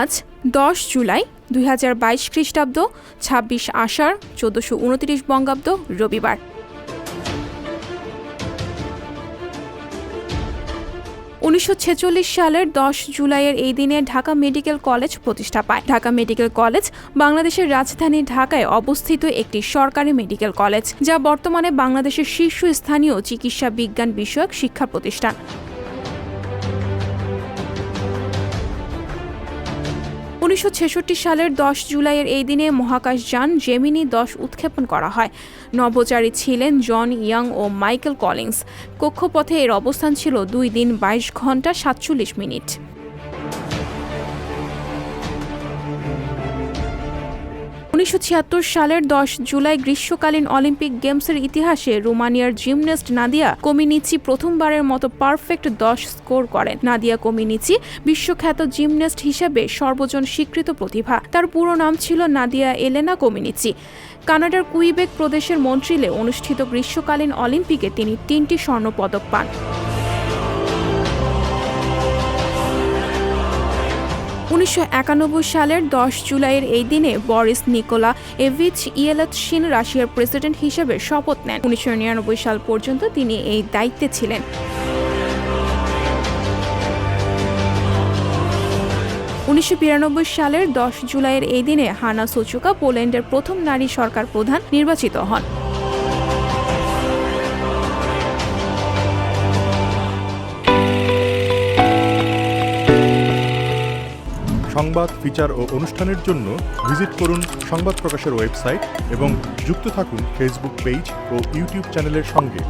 আজ 10 জুলাই 2022 খ্রিস্টাব্দ 26 আষাঢ় 1429 বঙ্গাব্দ রবিবার। সালের 10 জুলাইয়ের এই দিনে ঢাকা মেডিকেল কলেজ প্রতিষ্ঠা পায়। ঢাকা মেডিকেল কলেজ বাংলাদেশের রাজধানী ঢাকায় অবস্থিত একটি সরকারি মেডিকেল কলেজ, যা বর্তমানে বাংলাদেশের শীর্ষস্থানীয় চিকিৎসা বিজ্ঞান বিষয়ক শিক্ষা প্রতিষ্ঠান। 1966 সালের 10 জুলাইয়ের এই দিনে মহাকাশযান জেমিনি 10 উৎক্ষেপণ করা হয়। নভোচারী ছিলেন জন ইয়াং ও মাইকেল কলিন্স। কক্ষপথে এর অবস্থান ছিল 2 দিন 22 ঘন্টা 47 মিনিট। 1976 সালের 10 জুলাই গ্রীষ্মকালীন অলিম্পিক গেমসের ইতিহাসে রোমানিয়ার জিমন্যাস্ট নাদিয়া কোমিনিচি প্রথমবারের মতো পারফেক্ট 10 স্কোর করেন। নাদিয়া কোমিনিচি বিশ্বখ্যাত জিমন্যাস্ট হিসেবে সর্বজন স্বীকৃত প্রতিভা। তার পুরো নাম ছিল নাদিয়া এলেনা কোমিনিচি। কানাডার কুইবেক প্রদেশের মন্ট্রিলে অনুষ্ঠিত গ্রীষ্মকালীন অলিম্পিকে তিনি 3টি স্বর্ণপদক পান। 1991 সালের 10 জুলাইয়ের এই দিনে বরিস নিকোলা এভিচ ইয়েলৎসিন রাশিয়ার প্রেসিডেন্ট হিসেবে শপথ নেন। 1999 সাল পর্যন্ত তিনি এই দায়িত্বে ছিলেন। 1992 সালের 10 জুলাইয়ের এই দিনে হানা সোচুকা পোল্যান্ডের প্রথম নারী সরকার প্রধান নির্বাচিত হন। সংবাদ, ফিচার ও অনুষ্ঠানের জন্য ভিজিট করুন সংবাদ প্রকাশের ওয়েবসাইট এবং যুক্ত থাকুন ফেসবুক পেজ ও ইউটিউব চ্যানেলের সঙ্গে।